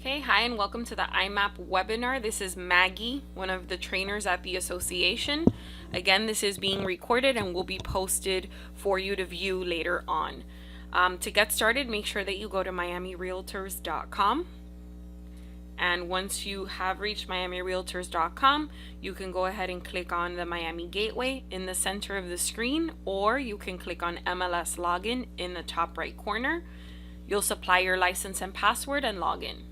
Okay, hi and welcome to the iMapp webinar. This is Maggie, one of the trainers at the association. Again, this is being recorded and will be posted for you to view later on. To get started, make sure that you go to miamirealtors.com. And once you have reached miamirealtors.com, you can go ahead and click on the Miami Gateway in the center of the screen, or you can click on MLS Login in the top right corner. You'll supply your license and password and log in.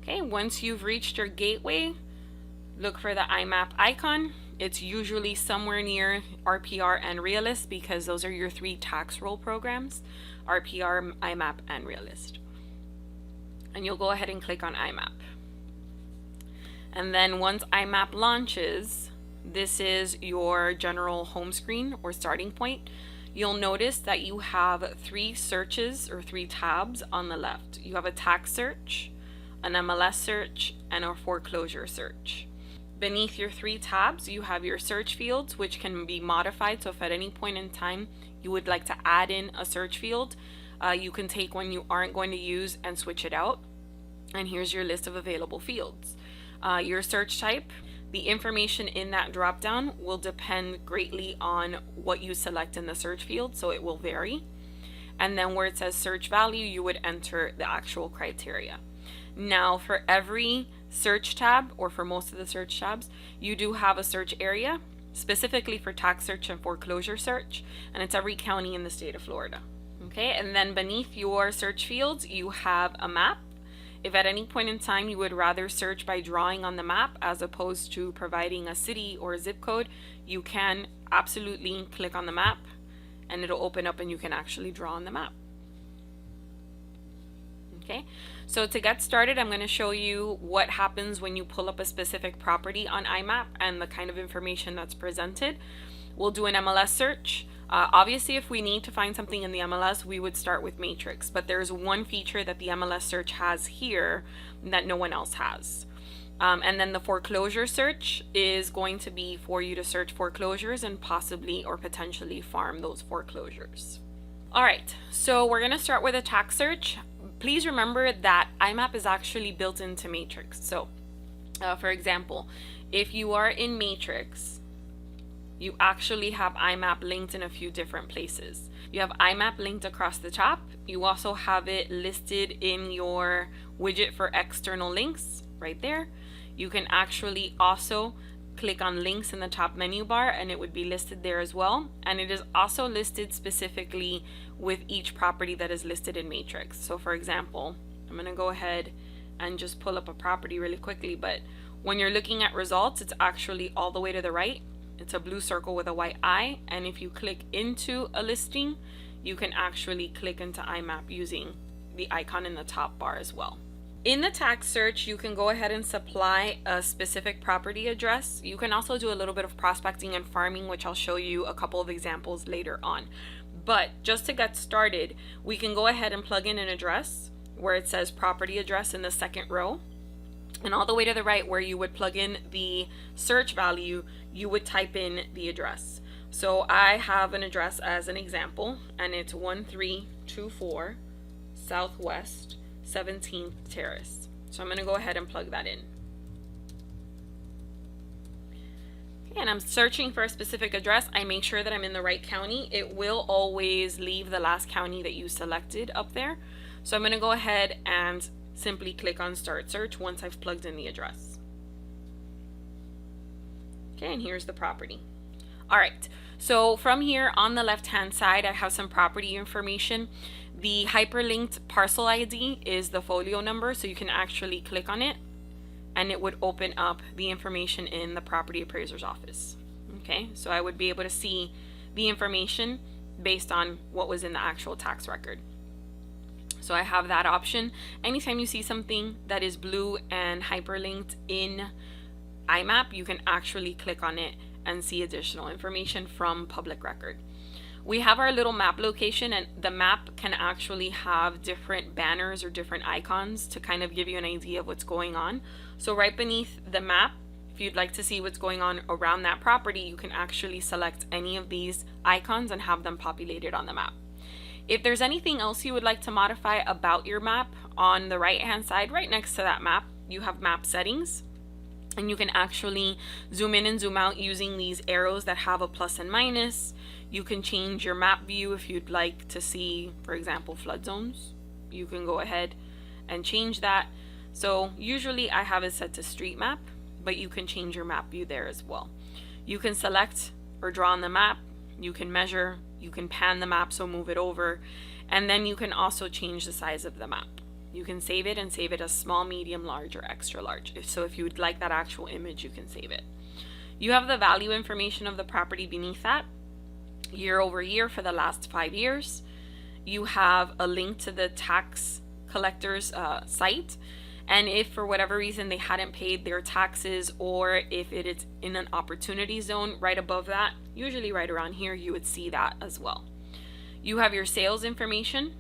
Okay, once you've reached your gateway, look for the iMapp icon. It's usually somewhere near RPR and Realist because those are your three tax roll programs, RPR, iMapp, and Realist. And you'll go ahead and click on iMapp. And then once iMapp launches, this is your general home screen or starting point. You'll notice that you have three searches or three tabs on the left. You have a tax search, an MLS search, and a foreclosure search. Beneath your three tabs, you have your search fields, which can be modified. So if at any point in time you would like to add in a search field, you can take one you aren't going to use and switch it out. And here's your list of available fields. Your search type, the information in that dropdown will depend greatly on what you select in the search field, so it will vary. And then where it says search value, you would enter the actual criteria. Now for every search tab, or for most of the search tabs, you do have a search area specifically for tax search and foreclosure search, and it's every county in the state of Florida. Okay, and then beneath your search fields, you have a map. If at any point in time you would rather search by drawing on the map as opposed to providing a city or a zip code, you can absolutely click on the map and it'll open up and you can actually draw on the map. Okay, so to get started, I'm going to show you what happens when you pull up a specific property on iMapp and the kind of information that's presented. We'll do an MLS search. Obviously, if we need to find something in the MLS, we would start with Matrix, but there's one feature that the MLS search has here that no one else has. And then the foreclosure search is going to be for you to search foreclosures and possibly or potentially farm those foreclosures. All right, so we're going to start with a tax search. Please remember that iMapp is actually built into Matrix. So, for example, if you are in Matrix, you actually have iMapp linked in a few different places. You have iMapp linked across the top. You also have it listed in your widget for external links right there. You can actually also click on links in the top menu bar and it would be listed there as well. And it is also listed specifically with each property that is listed in Matrix. So for example, I'm going to go ahead and just pull up a property really quickly, but when you're looking at results, it's actually all the way to the right. It's a blue circle with a white eye, and if you click into a listing, you can actually click into iMapp using the icon in the top bar as well. In the tax search, you can go ahead and supply a specific property address. You can also do a little bit of prospecting and farming, which I'll show you a couple of examples later on. But just to get started, we can go ahead and plug in an address where it says property address in the second row. And all the way to the right where you would plug in the search value, you would type in the address. So I have an address as an example, and it's 1324 Southwest 17th Terrace. So I'm going to go ahead and plug that in. Okay, and I'm searching for a specific address. I make sure that I'm in the right county. It will always leave the last county that you selected up there. So I'm going to go ahead and simply click on Start Search once I've plugged in the address. Okay, and here's the property. All right, so from here on the left-hand side, I have some property information. The hyperlinked parcel ID is the folio number, so you can actually click on it and it would open up the information in the property appraiser's office. Okay, so I would be able to see the information based on what was in the actual tax record. So I have that option. Anytime you see something that is blue and hyperlinked in iMapp, you can actually click on it and see additional information from public record. We have our little map location, and the map can actually have different banners or different icons to kind of give you an idea of what's going on. So right beneath the map, if you'd like to see what's going on around that property, you can actually select any of these icons and have them populated on the map. If there's anything else you would like to modify about your map, on the right hand side, right next to that map, you have map settings. And you can actually zoom in and zoom out using these arrows that have a plus and minus. You can change your map view if you'd like to see, for example, flood zones. You can go ahead and change that. So usually I have it set to street map, but you can change your map view there as well. You can select or draw on the map. You can measure. You can pan the map, so move it over. And then you can also change the size of the map. You can save it and save it as small, medium, large, or extra large. So if you would like that actual image, you can save it. You have the value information of the property beneath that, year over year for the last 5 years. You have a link to the tax collector's site. And if for whatever reason they hadn't paid their taxes, or if it is in an opportunity zone, right above that, usually right around here, you would see that as well. You have your sales information.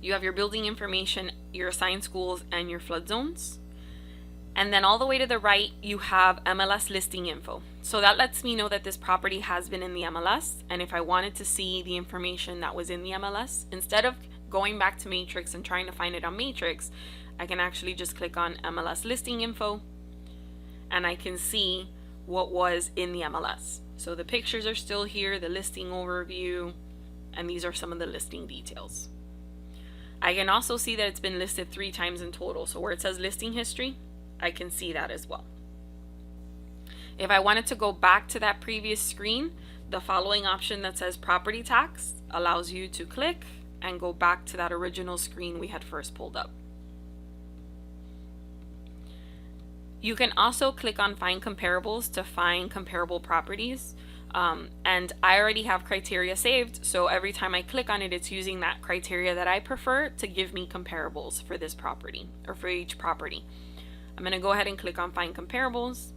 You have your building information, your assigned schools, and your flood zones. And then all the way to the right, you have MLS listing info. So that lets me know that this property has been in the MLS. And if I wanted to see the information that was in the MLS, instead of going back to Matrix and trying to find it on Matrix, I can actually just click on MLS listing info, and I can see what was in the MLS. So the pictures are still here, the listing overview, and these are some of the listing details. I can also see that it's been listed 3 times in total. So where it says listing history, I can see that as well. If I wanted to go back to that previous screen, the following option that says property tax allows you to click and go back to that original screen we had first pulled up. You can also click on find comparables to find comparable properties. And I already have criteria saved, so every time I click on it, it's using that criteria that I prefer to give me comparables for this property, or for each property. I'm going to go ahead and click on find comparables.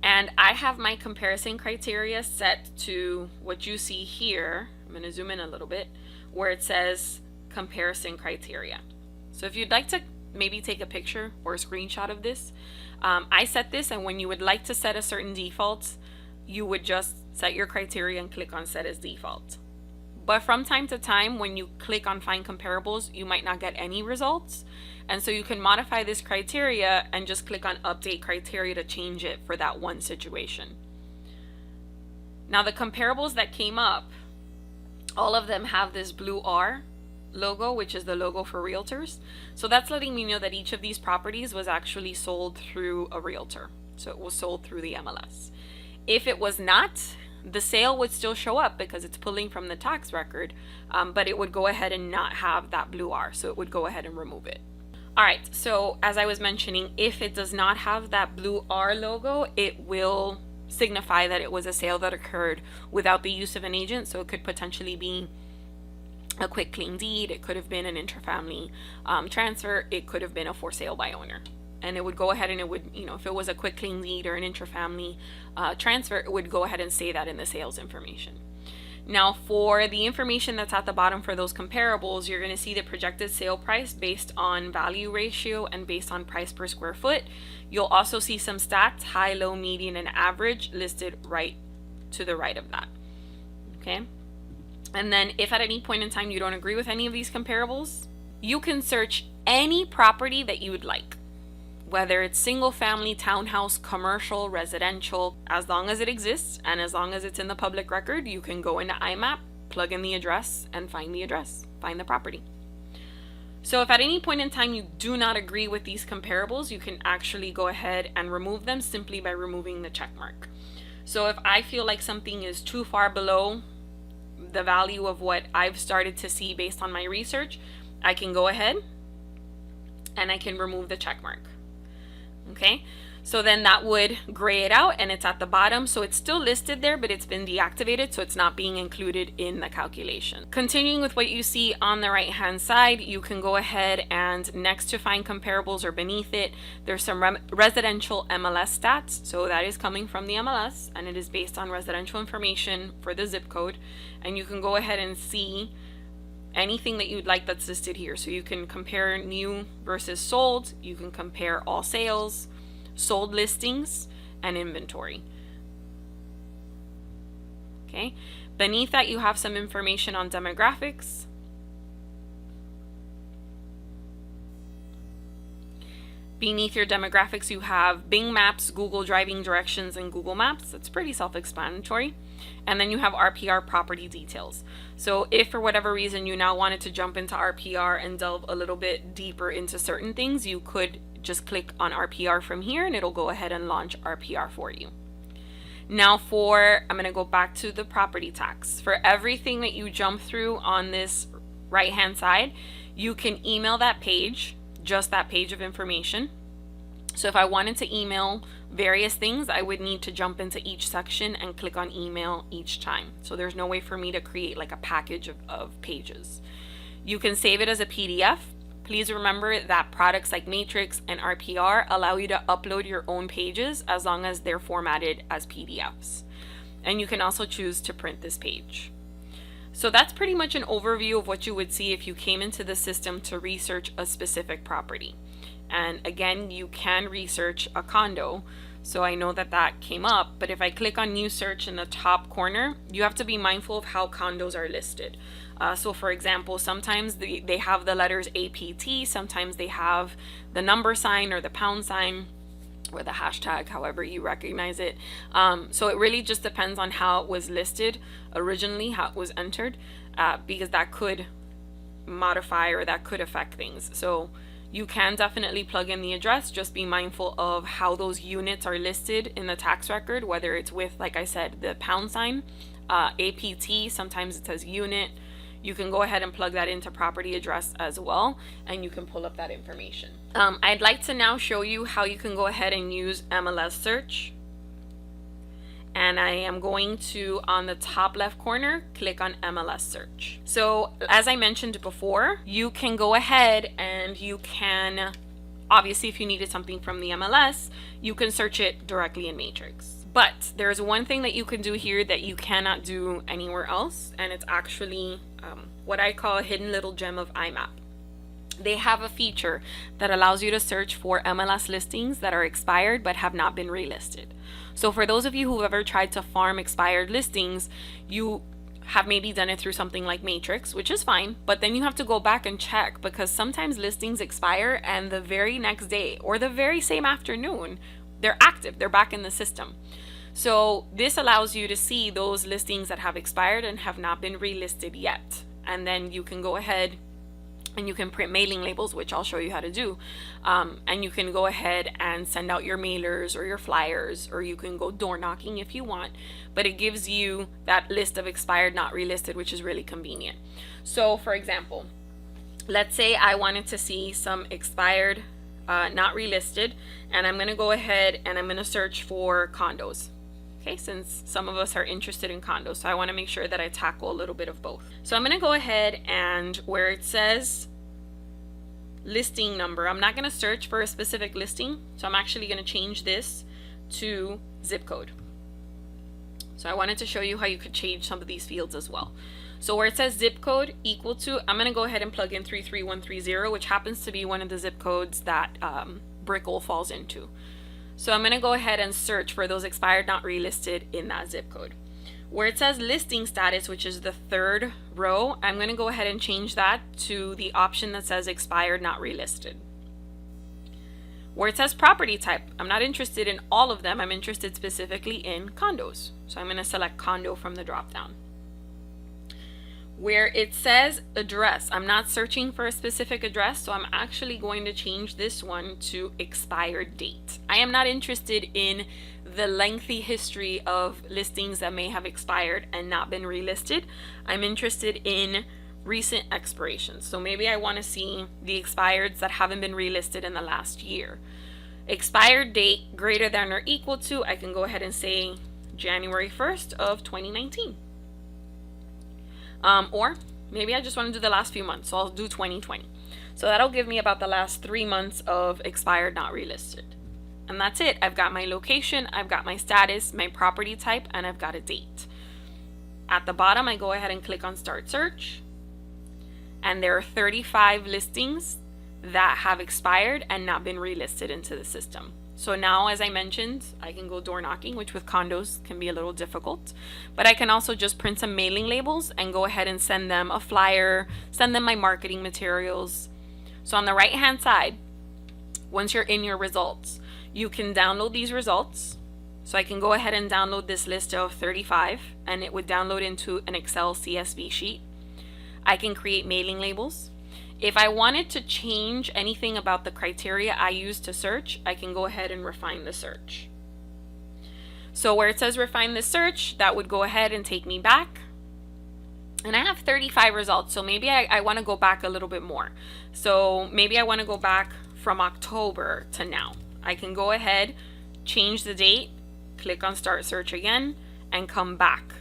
And I have my comparison criteria set to what you see here. I'm going to zoom in a little bit, where it says comparison criteria. So if you'd like to maybe take a picture or a screenshot of this, I set this, and when you would like to set a certain default, you would just set your criteria and click on set as default. But from time to time, when you click on find comparables, you might not get any results. And so you can modify this criteria and just click on update criteria to change it for that one situation. Now the comparables that came up, all of them have this blue R logo, which is the logo for realtors. So that's letting me know that each of these properties was actually sold through a realtor. So it was sold through the MLS. If it was not, the sale would still show up because it's pulling from the tax record, but it would go ahead and not have that blue R. So it would go ahead and remove it. All right, so as I was mentioning, if it does not have that blue R logo, it will signify that it was a sale that occurred without the use of an agent. So it could potentially be a quick claim deed, it could have been an intrafamily transfer, it could have been a for sale by owner. And it would go ahead and it would, if it was a quick claim deed or an intrafamily transfer, it would go ahead and say that in the sales information. Now for the information that's at the bottom for those comparables, you're going to see the projected sale price based on value ratio and based on price per square foot. You'll also see some stats, high, low, median, and average listed right to the right of that. Okay. And then if at any point in time you don't agree with any of these comparables, you can search any property that you would like, whether it's single family, townhouse, commercial, residential, as long as it exists and as long as it's in the public record, you can go into iMapp, plug in the address, and find the address, find the property. So if at any point in time you do not agree with these comparables, you can actually go ahead and remove them simply by removing the check mark. So if I feel like something is too far below the value of what I've started to see based on my research, I can go ahead and I can remove the check mark. Okay, so then that would gray it out and it's at the bottom, so it's still listed there, but it's been deactivated, so it's not being included in the calculation. Continuing with what you see on the right hand side, you can go ahead and next to find comparables or beneath it, there's some residential MLS stats. So that is coming from the MLS and it is based on residential information for the zip code, and you can go ahead and see anything that you'd like that's listed here. So you can compare new versus sold, you can compare all sales, sold listings, and inventory. Okay. Okay. Beneath that, you have some information on demographics. Beneath your demographics, you have Bing Maps, Google Driving Directions, and Google Maps. That's pretty self-explanatory. And then you have RPR property details. So if for whatever reason you now wanted to jump into RPR and delve a little bit deeper into certain things, you could just click on RPR from here and it'll go ahead and launch RPR for you. Now I'm going to go back to the property tax. For everything that you jump through on this right-hand side, you can email that page, just that page of information. So if I wanted to email various things, I would need to jump into each section and click on email each time. So there's no way for me to create like a package of pages. You can save it as a PDF. Please remember that products like Matrix and RPR allow you to upload your own pages as long as they're formatted as PDFs. And you can also choose to print this page. So that's pretty much an overview of what you would see if you came into the system to research a specific property. And again, you can research a condo. So I know that came up, but if I click on new search in the top corner, you have to be mindful of how condos are listed. So for example, sometimes they have the letters APT, sometimes they have the number sign or the pound sign or the hashtag, however you recognize it. So it really just depends on how it was listed originally, how it was entered, because that could modify or that could affect things. So you can definitely plug in the address, just be mindful of how those units are listed in the tax record, whether it's with, like I said, the pound sign, APT, sometimes it says unit. You can go ahead and plug that into property address as well, and you can pull up that information. I'd like to now show you how you can go ahead and use Mls Search. And I am going to, on the top left corner, click on Mls Search. So as I mentioned before, you can go ahead and you can, obviously if you needed something from the MLS, you can search it directly in Matrix. But there's one thing that you can do here that you cannot do anywhere else, and it's actually what I call a hidden little gem of iMapp. They have a feature that allows you to search for MLS listings that are expired but have not been relisted. So for those of you who've ever tried to farm expired listings, you have maybe done it through something like Matrix, which is fine, but then you have to go back and check, because sometimes listings expire and the very next day or the very same afternoon, they're active, they're back in the system. So this allows you to see those listings that have expired and have not been relisted yet. And then you can go ahead and you can print mailing labels, which I'll show you how to do. And you can go ahead and send out your mailers or your flyers, or you can go door knocking if you want, but it gives you that list of expired, not relisted, which is really convenient. So for example, let's say I wanted to see some expired, not relisted, and I'm gonna go ahead and I'm gonna search for condos. Okay, since some of us are interested in condos, so I want to make sure that I tackle a little bit of both. So I'm going to go ahead and where it says listing number, I'm not going to search for a specific listing, so I'm actually going to change this to zip code. So I wanted to show you how you could change some of these fields as well. So where it says zip code equal to, I'm going to go ahead and plug in 33130, which happens to be one of the zip codes that Brickell falls into. So I'm going to go ahead and search for those expired, not relisted in that zip code. Where it says listing status, which is the third row, I'm going to go ahead and change that to the option that says expired, not relisted. Where it says property type, I'm not interested in all of them. I'm interested specifically in condos. So I'm going to select condo from the drop down. Where it says address, I'm not searching for a specific address, so I'm actually going to change this one to expired date. I am not interested in the lengthy history of listings that may have expired and not been relisted. I'm interested in recent expirations. So maybe I want to see the expireds that haven't been relisted in the last year. Expired date greater than or equal to, I can go ahead and say January 1st of 2019. Or maybe I just want to do the last few months, so I'll do 2020. So that'll give me about the last 3 months of expired, not relisted. And that's it. I've got my location, I've got my status, my property type, and I've got a date. At the bottom, I go ahead and click on Start Search. And there are 35 listings that have expired and not been relisted into the system. So now, as I mentioned, I can go door knocking, which with condos can be a little difficult, but I can also just print some mailing labels and go ahead and send them a flyer, send them my marketing materials. So on the right hand side, once you're in your results, you can download these results. So I can go ahead and download this list of 35 and it would download into an Excel CSV sheet. I can create mailing labels. If I wanted to change anything about the criteria I use to search, I can go ahead and refine the search. So where it says refine the search, that would go ahead and take me back. And I have 35 results, so maybe I want to go back a little bit more. So maybe I want to go back from October to now. I can go ahead, change the date, click on start search again, and come back.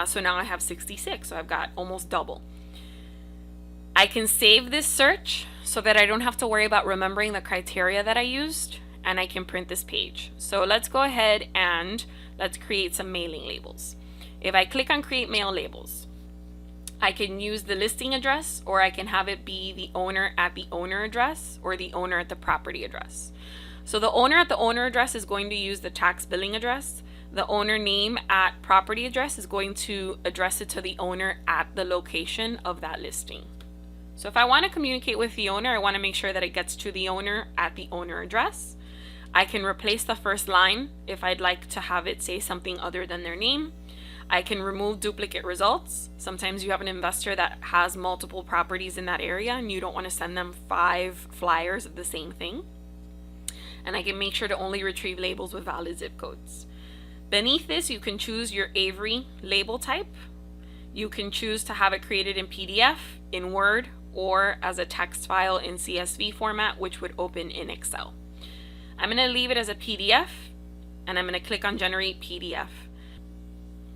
So now I have 66, so I've got almost double. I can save this search so that I don't have to worry about remembering the criteria that I used, and I can print this page. So let's go ahead and let's create some mailing labels. If I click on create mail labels, I can use the listing address, or I can have it be the owner at the owner address or the owner at the property address. So the owner at the owner address is going to use the tax billing address. The owner name at property address is going to address it to the owner at the location of that listing. So if I want to communicate with the owner, I want to make sure that it gets to the owner at the owner address. I can replace the first line if I'd like to have it say something other than their name. I can remove duplicate results. Sometimes you have an investor that has multiple properties in that area and you don't want to send them 5 flyers of the same thing. And I can make sure to only retrieve labels with valid zip codes. Beneath this, you can choose your Avery label type. You can choose to have it created in PDF, in Word, or as a text file in CSV format, which would open in Excel. I'm going to leave it as a PDF, and I'm going to click on Generate PDF.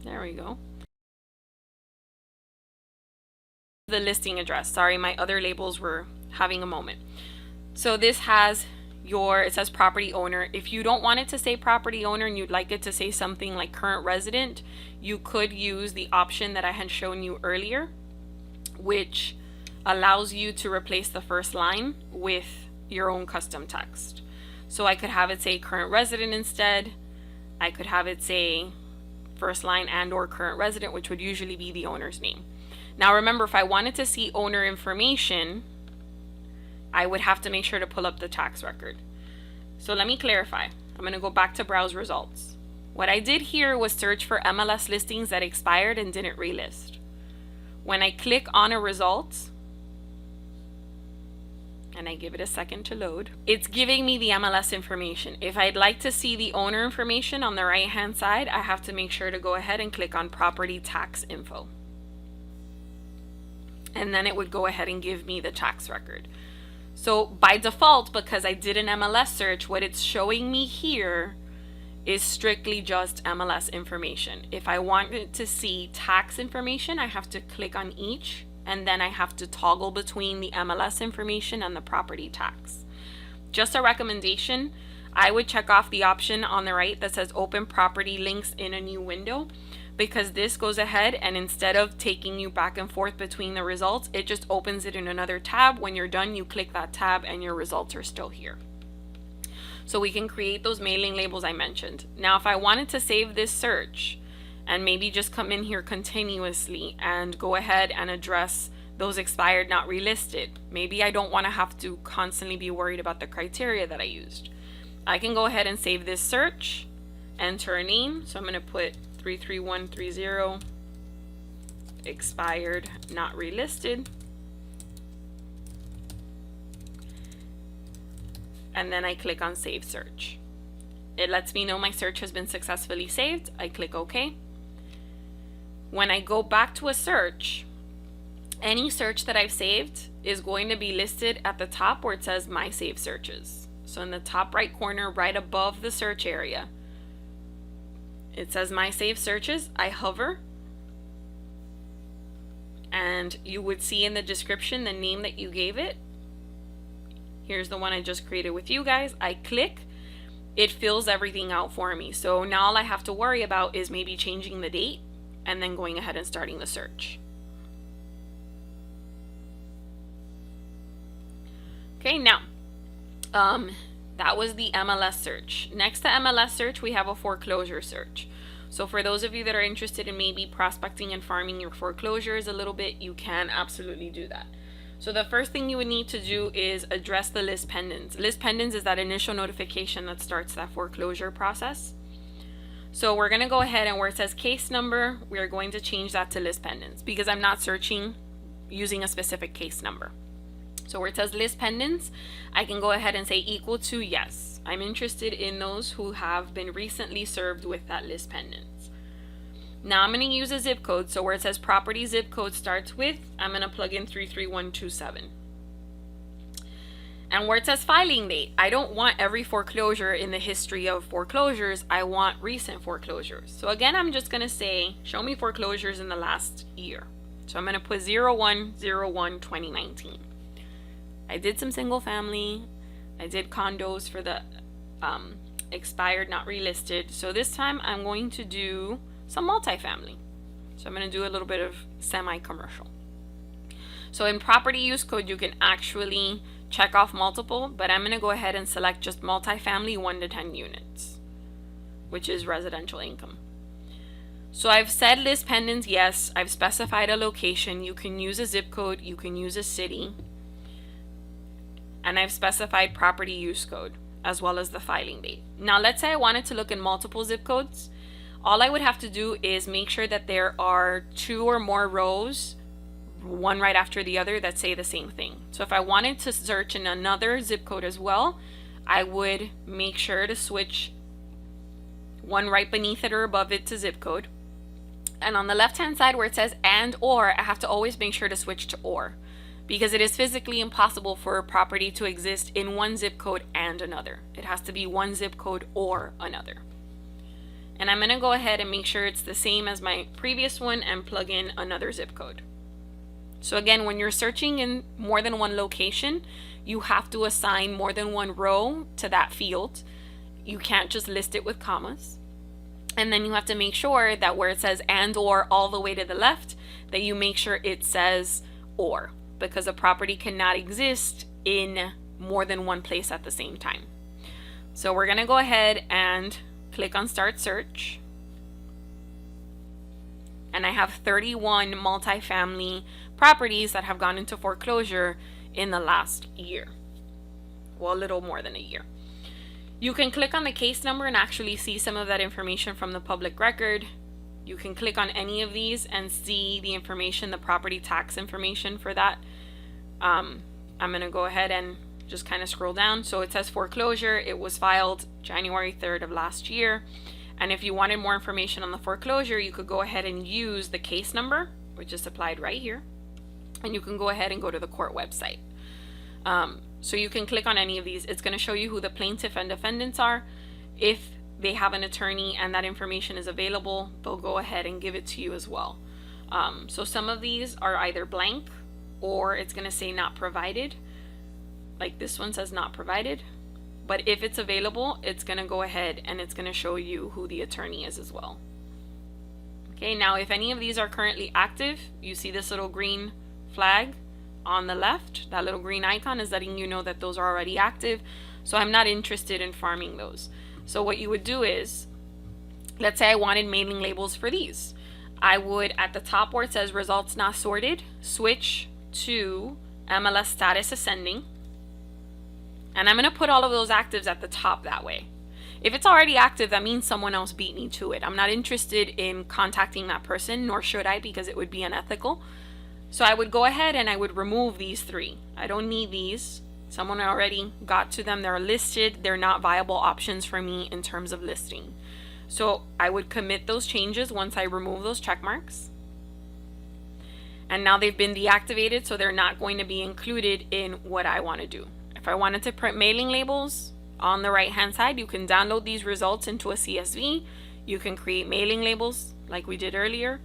There we go. The listing address. Sorry, my other labels were having a moment. So this has it says property owner. If you don't want it to say property owner and you'd like it to say something like current resident, you could use the option that I had shown you earlier, which allows you to replace the first line with your own custom text. So I could have it say current resident instead. I could have it say first line and or current resident, which would usually be the owner's name. Now remember, if I wanted to see owner information, I would have to make sure to pull up the tax record. So let me clarify. I'm going to go back to browse results. What I did here was search for MLS listings that expired and didn't relist. When I click on a result, and I give it a second to load, it's giving me the MLS information. If I'd like to see the owner information on the right hand side, I have to make sure to go ahead and click on property tax info. And then it would go ahead and give me the tax record. So by default, because I did an MLS search, what it's showing me here is strictly just MLS information. If I wanted to see tax information, I have to click on each, and then I have to toggle between the MLS information and the property tax. Just a recommendation, I would check off the option on the right that says open property links in a new window, because this goes ahead and instead of taking you back and forth between the results, it just opens it in another tab. When you're done, you click that tab and your results are still here. So we can create those mailing labels I mentioned. Now, if I wanted to save this search and maybe just come in here continuously and go ahead and address those expired not relisted, maybe I don't want to have to constantly be worried about the criteria that I used. I can go ahead and save this search, enter a name. So I'm going to put 33130 expired not relisted, and then I click on save search. It lets me know my search has been successfully saved. I click OK. When I go back to a search, any search that I've saved is going to be listed at the top where it says my saved searches. So in the top right corner, right above the search area, it says my saved searches. I hover, and you would see in the description the name that you gave it. Here's the one I just created with you guys. I click, it fills everything out for me. So now all I have to worry about is maybe changing the date and then going ahead and starting the search. Okay, now That was the MLS search. Next to MLS search, we have a foreclosure search. So for those of you that are interested in maybe prospecting and farming your foreclosures a little bit, you can absolutely do that. So the first thing you would need to do is address the list pendants. List pendants is that initial notification that starts that foreclosure process. So we're going to go ahead and where it says case number, we're going to change that to list pendants because I'm not searching using a specific case number. So where it says list pendants, I can go ahead and say equal to yes. I'm interested in those who have been recently served with that list pendants. Now I'm going to use a zip code. So where it says property zip code starts with, I'm going to plug in 33127. And where it says filing date, I don't want every foreclosure in the history of foreclosures. I want recent foreclosures. So again, I'm just going to say, show me foreclosures in the last year. So I'm going to put 01/01/2019. I did some single family. I did condos for the expired, not relisted. So this time I'm going to do some multifamily. So I'm going to do a little bit of semi-commercial. So in property use code, you can actually check off multiple, but I'm going to go ahead and select just multifamily 1 to 10 units, which is residential income. So I've said list pendants, yes. I've specified a location. You can use a zip code. You can use a city. And I've specified property use code as well as the filing date. Now let's say I wanted to look in multiple zip codes. All I would have to do is make sure that there are 2 or more rows, one right after the other, that say the same thing. So if I wanted to search in another zip code as well, I would make sure to switch one right beneath it or above it to zip code. And on the left hand side where it says and or, I have to always make sure to switch to or, because it is physically impossible for a property to exist in one zip code and another. It has to be one zip code or another. And I'm going to go ahead and make sure it's the same as my previous one and plug in another zip code. So again, when you're searching in more than one location, you have to assign more than one row to that field. You can't just list it with commas. And then you have to make sure that where it says and or all the way to the left, that you make sure it says or, because a property cannot exist in more than one place at the same time. So we're going to go ahead and click on Start Search. And I have 31 multifamily properties that have gone into foreclosure in the last year. Well, a little more than a year. You can click on the case number and actually see some of that information from the public record. You can click on any of these and see the information, the property tax information for that. I'm going to go ahead and just kind of scroll down. So it says foreclosure. It was filed January 3rd of last year. And if you wanted more information on the foreclosure, you could go ahead and use the case number, which is supplied right here. And you can go ahead and go to the court website. So you can click on any of these. It's going to show you who the plaintiff and defendants are. If they have an attorney and that information is available, they'll go ahead and give it to you as well. So some of these are either blank or it's going to say not provided. Like this one says not provided. But if it's available, it's going to go ahead and it's going to show you who the attorney is as well. Okay, now if any of these are currently active, you see this little green flag on the left. That little green icon is letting you know that those are already active. So I'm not interested in farming those. So what you would do is, let's say I wanted mailing labels for these. I would, at the top where it says results not sorted, switch to MLS status ascending. And I'm going to put all of those actives at the top that way. If it's already active, that means someone else beat me to it. I'm not interested in contacting that person, nor should I, because it would be unethical. So I would go ahead and I would remove these 3. I don't need these. Someone already got to them. They're listed. They're not viable options for me in terms of listing. So I would commit those changes once I remove those check marks. And now they've been deactivated, so they're not going to be included in what I want to do. If I wanted to print mailing labels, on the right hand side, you can download these results into a CSV. You can create mailing labels like we did earlier.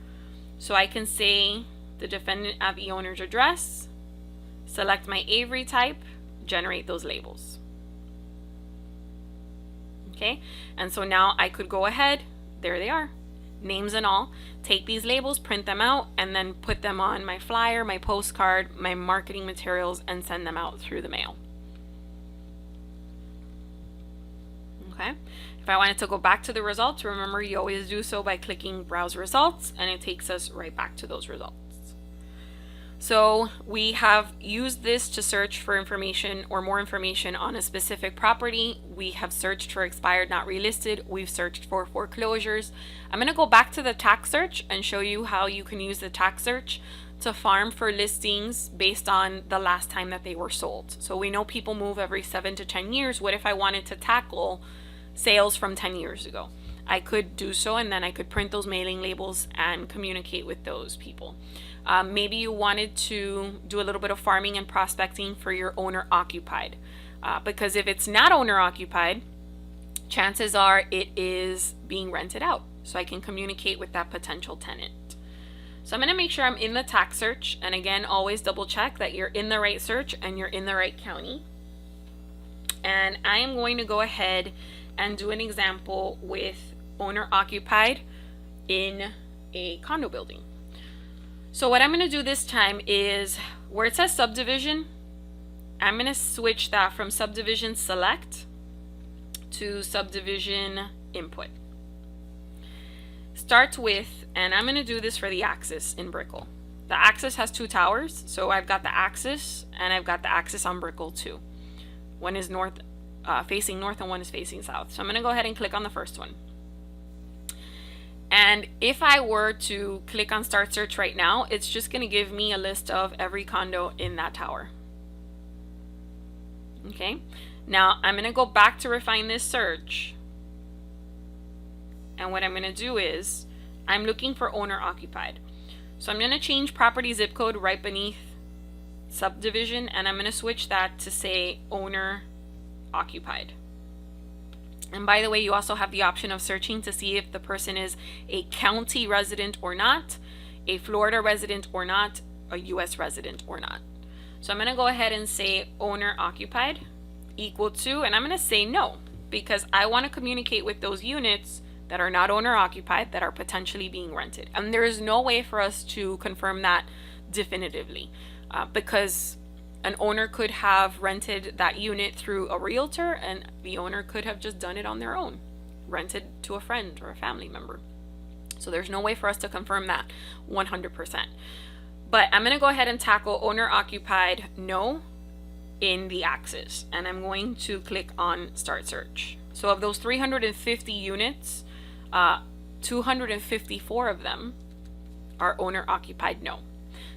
So I can say the defendant at the owner's address, select my Avery type, generate those labels. Okay, and so now I could go ahead, there they are, names and all, take these labels, print them out, and then put them on my flyer, my postcard, my marketing materials, and send them out through the mail. Okay. If I wanted to go back to the results, remember you always do so by clicking Browse Results, and it takes us right back to those results. So we have used this to search for information or more information on a specific property. We have searched for expired, not relisted. We've searched for foreclosures. I'm going to go back to the tax search and show you how you can use the tax search to farm for listings based on the last time that they were sold. So we know people move every 7 to 10 years. What if I wanted to tackle sales from 10 years ago? I could do so, and then I could print those mailing labels and communicate with those people. Maybe you wanted to do a little bit of farming and prospecting for your owner occupied, because if it's not owner occupied, chances are it is being rented out. So I can communicate with that potential tenant. So I'm going to make sure I'm in the tax search, and again, always double check that you're in the right search and you're in the right county. And I am going to go ahead and do an example with owner occupied in a condo building. So what I'm going to do this time is where it says subdivision, I'm going to switch that from subdivision select to subdivision input. Start with, and I'm going to do this for the Axis in Brickell. The Axis has 2 towers, so I've got the Axis and I've got the Axis on Brickell too. One is north, facing north, and one is facing south. So I'm going to go ahead and click on the first one. And if I were to click on Start Search right now, it's just going to give me a list of every condo in that tower. Okay, now I'm going to go back to refine this search. And what I'm going to do is I'm looking for owner occupied. So I'm going to change property zip code right beneath subdivision, and I'm going to switch that to say owner occupied. And by the way, you also have the option of searching to see if the person is a county resident or not, a Florida resident or not, a US resident or not. So I'm going to go ahead and say owner occupied equal to, and I'm going to say no, because I want to communicate with those units that are not owner occupied, that are potentially being rented. And there is no way for us to confirm that definitively, because an owner could have rented that unit through a realtor, and the owner could have just done it on their own, rented to a friend or a family member. So there's no way for us to confirm that 100%. But I'm going to go ahead and tackle owner occupied no in the Axis, and I'm going to click on Start Search. So of those 350 units, 254 of them are owner occupied no.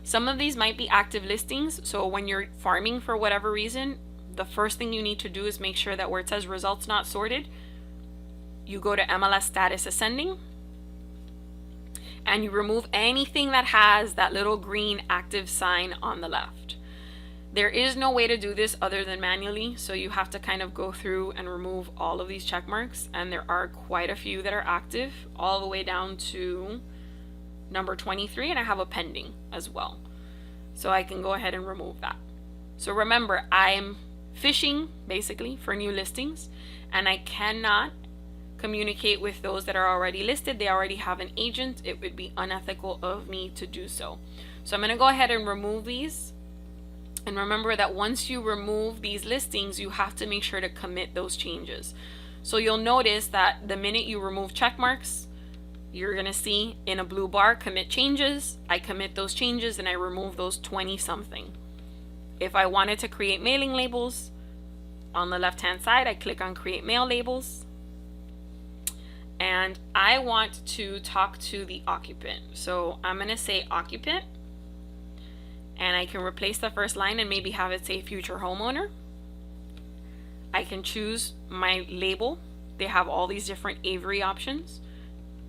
Some of these might be active listings, so when you're farming for whatever reason, the first thing you need to do is make sure that where it says results not sorted, you go to MLS status ascending, and you remove anything that has that little green active sign on the left. There is no way to do this other than manually, so you have to kind of go through and remove all of these check marks, and there are quite a few that are active, all the way down to number 23, and I have a pending as well. So I can go ahead and remove that. So remember, I'm fishing basically for new listings, and I cannot communicate with those that are already listed. They already have an agent. It would be unethical of me to do so. So I'm going to go ahead and remove these. And remember that once you remove these listings, you have to make sure to commit those changes. So you'll notice that the minute you remove check marks, you're going to see in a blue bar, commit changes. I commit those changes and I remove those 20 something. If I wanted to create mailing labels, on the left hand side, I click on create mail labels. And I want to talk to the occupant. So I'm going to say occupant. And I can replace the first line and maybe have it say future homeowner. I can choose my label. They have all these different Avery options.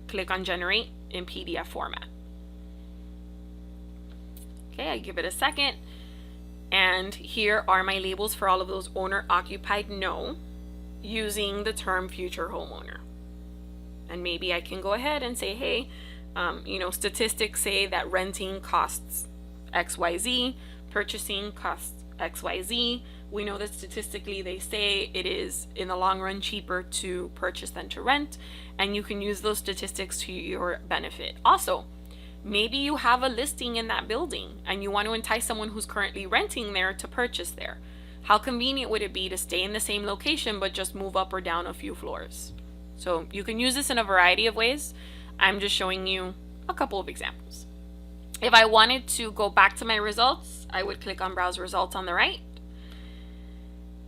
Click on generate in PDF format. Okay, I give it a second. And here are my labels for all of those owner occupied no, using the term future homeowner. And maybe I can go ahead and say, hey, statistics say that renting costs XYZ, purchasing costs XYZ. We know that statistically they say it is in the long run cheaper to purchase than to rent, and you can use those statistics to your benefit. Also, maybe you have a listing in that building and you want to entice someone who's currently renting there to purchase there. how convenient would it be to stay in the same location but just move up or down a few floors? So you can use this in a variety of ways. I'm just showing you a couple of examples. If I wanted to go back to my results, I would click on Browse Results on the right.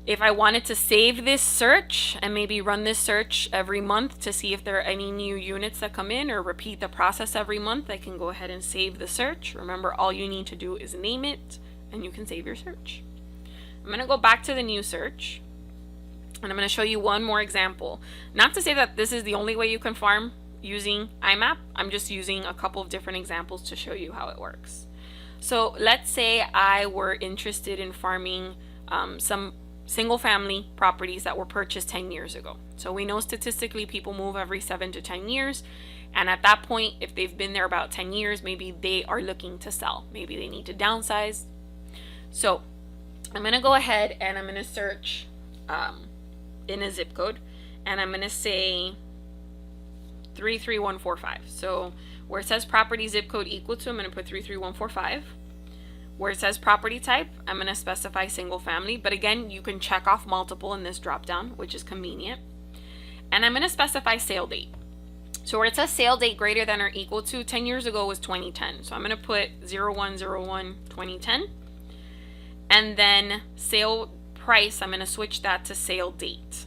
If I wanted to save this search and maybe run this search every month to see if there are any new units that come in, or repeat the process every month, I can go ahead and save the search. Remember, all you need to do is name it and you can save your search. I'm going to go back to the new search and I'm going to show you one more example. Not to say that this is the only way you can farm using iMapp. I'm just using a couple of different examples to show you how it works. So let's say I were interested in farming some single family properties that were purchased 10 years ago. So we know statistically people move every 7 to 10 years. And at that point, if they've been there about 10 years, maybe they are looking to sell. Maybe they need to downsize. So I'm going to go ahead and I'm going to search in a zip code. And I'm going to say 33145. So where it says property zip code equal to, I'm going to put 33145. Where it says property type, I'm going to specify single family, but again, you can check off multiple in this drop down, which is convenient. And I'm going to specify sale date. So where it says sale date greater than or equal to, 10 years ago was 2010. So I'm going to put 01/01/2010. And then sale price, I'm going to switch that to sale date.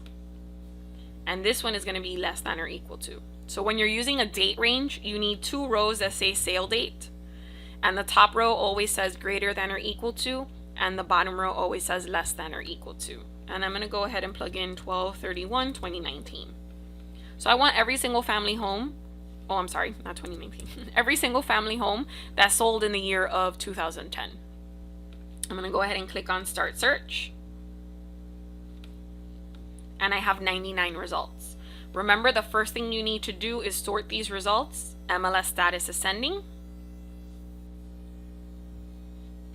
And this one is going to be less than or equal to. So when you're using a date range, you need 2 rows that say sale date. And the top row always says greater than or equal to, and the bottom row always says less than or equal to. And I'm going to go ahead and plug in 12/31/2019. So I want every single family home, oh, I'm sorry, not 2019, every single family home that sold in the year of 2010. I'm going to go ahead and click on Start Search. And I have 99 results. Remember, the first thing you need to do is sort these results, MLS status ascending.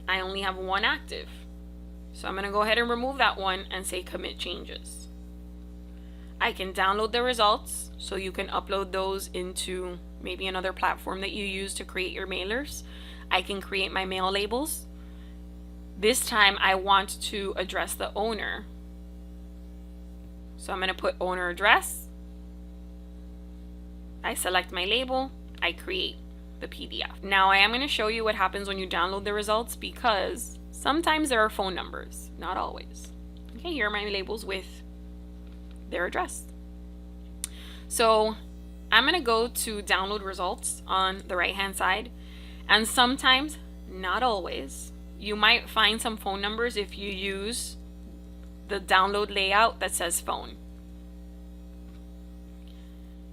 I only have 1 active. So I'm going to go ahead and remove that one and say commit changes. I can download the results so you can upload those into maybe another platform that you use to create your mailers. I can create my mail labels. This time I want to address the owner. So I'm going to put owner address. I select my label. I create the PDF. Now I am going to show you what happens when you download the results, because sometimes there are phone numbers, not always. Okay, here are my labels with their address. So I'm going to go to download results on the right hand side, and sometimes, not always, you might find some phone numbers if you use the download layout that says phone.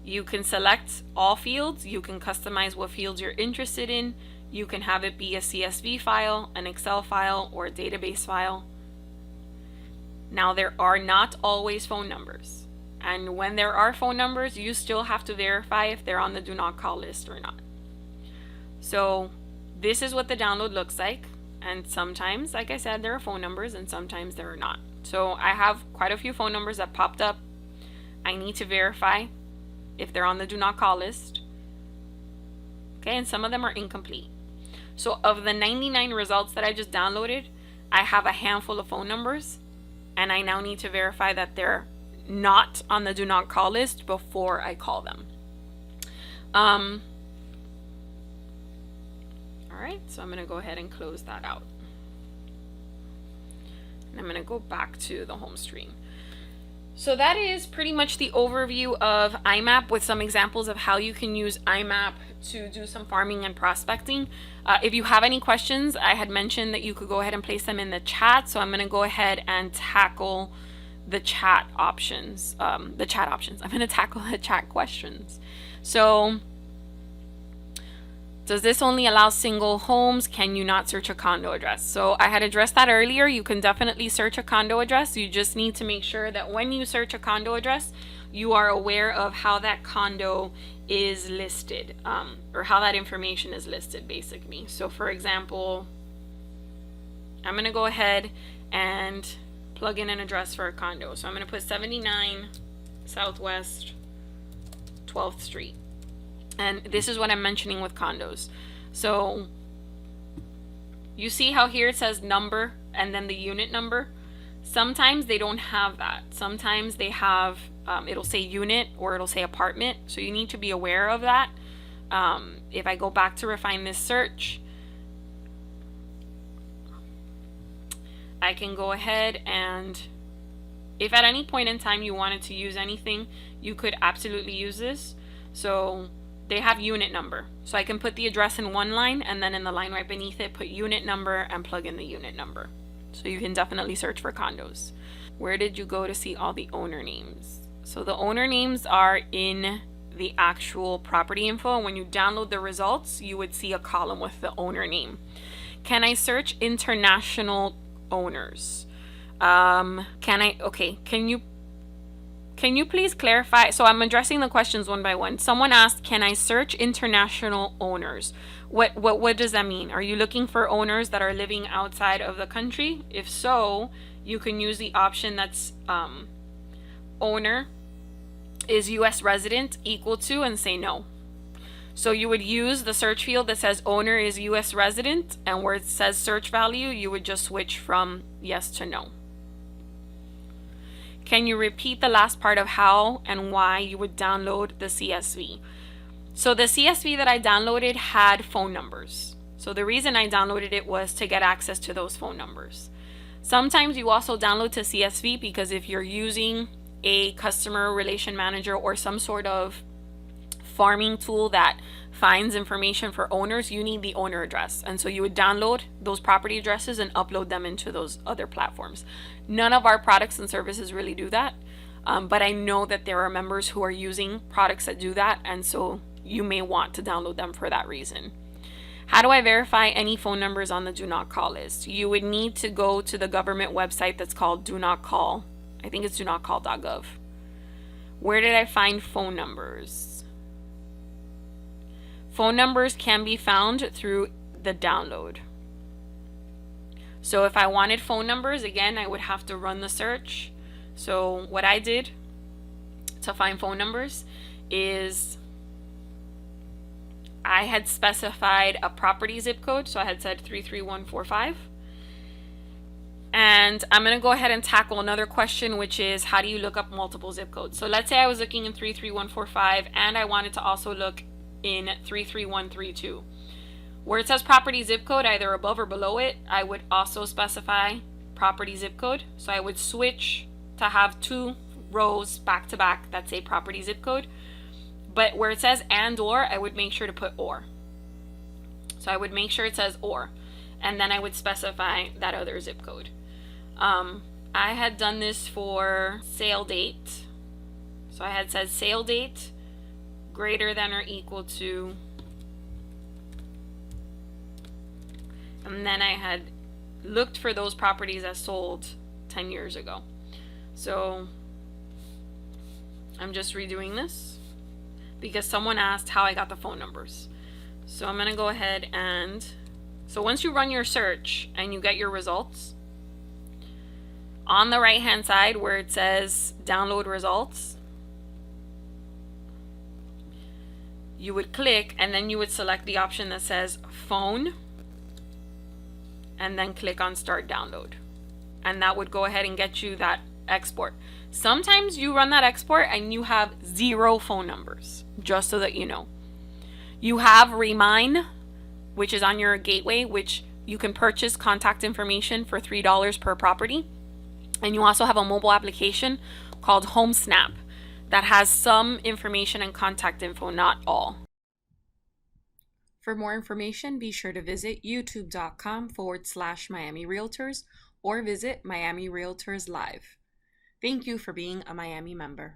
You can select all fields. You can customize what fields you're interested in. You can have it be a CSV file, an Excel file, or a database file. Now, there are not always phone numbers. And when there are phone numbers, you still have to verify if they're on the do not call list or not. So this is what the download looks like. And sometimes, like I said, there are phone numbers and sometimes there are not. So I have quite a few phone numbers that popped up. I need to verify if they're on the do not call list. Okay, and some of them are incomplete. So of the 99 results that I just downloaded, I have a handful of phone numbers, and I now need to verify that they're not on the do not call list before I call them. All right, so I'm going to go ahead and close that out. And I'm going to go back to the home screen. So that is pretty much the overview of iMapp, with some examples of how you can use iMapp to do some farming and prospecting. If you have any questions, I had mentioned that you could go ahead and place them in the chat. So I'm going to go ahead and tackle the chat options. I'm going to tackle the chat questions. So, does this only allow single homes? Can you not search a condo address? So I had addressed that earlier. You can definitely search a condo address. You just need to make sure that when you search a condo address, you are aware of how that condo is listed, or how that information is listed, basically. So for example, I'm going to go ahead and plug in an address for a condo. So I'm going to put 79 Southwest 12th Street. And this is what I'm mentioning with condos. So you see how here it says number and then the unit number. Sometimes they don't have that. Sometimes they have, it'll say unit or it'll say apartment. So you need to be aware of that. If I go back to refine this search, I can go ahead and if at any point in time you wanted to use anything, you could absolutely use this. So they have unit number. So I can put the address in one line and then in the line right beneath it, put unit number and plug in the unit number. So you can definitely search for condos. Where did you go to see all the owner names? So the owner names are in the actual property info. And when you download the results, you would see a column with the owner name. Can I search international owners? Can you please clarify? So I'm addressing the questions one by one. Someone asked, can I search international owners? What does that mean? Are you looking for owners that are living outside of the country? If so, you can use the option that's owner is US resident equal to and say no. So you would use the search field that says owner is US resident, and where it says search value, you would just switch from yes to no. Can you repeat the last part of how and why you would download the CSV? So the CSV that I downloaded had phone numbers. So the reason I downloaded it was to get access to those phone numbers. Sometimes you also download to CSV because if you're using a customer relation manager or some sort of farming tool that finds information for owners, you need the owner address. And so you would download those property addresses and upload them into those other platforms. None of our products and services really do that. But I know that there are members who are using products that do that. And so you may want to download them for that reason. How do I verify any phone numbers on the do not call list? You would need to go to the government website that's called do not call. I think it's do not call.gov. Where did I find phone numbers? Phone numbers can be found through the download. So if I wanted phone numbers, again, I would have to run the search. So what I did to find phone numbers is I had specified a property zip code. So I had said 33145. And I'm going to go ahead and tackle another question, which is how do you look up multiple zip codes? So let's say I was looking in 33145 and I wanted to also look in 33132. Where it says property zip code, either above or below it, I would also specify property zip code. So I would switch to have two rows back to back that say property zip code. But where it says and or, I would make sure to put or. So I would make sure it says or. And then I would specify that other zip code. I had done this for sale date. So I had said sale date greater than or equal to, and then I had looked for those properties that sold 10 years ago. So I'm just redoing this because someone asked how I got the phone numbers. So I'm going to go ahead and, so once you run your search and you get your results, on the right hand side where it says download results, you would click and then you would select the option that says phone and then click on start download. And that would go ahead and get you that export. Sometimes you run that export and you have 0 phone numbers, just so that you know. You have Remine, which is on your gateway, which you can purchase contact information for $3 per property. And you also have a mobile application called HomeSnap that has some information and contact info, not all. For more information, be sure to visit youtube.com/Miami Realtors or visit Miami Realtors Live. Thank you for being a Miami member.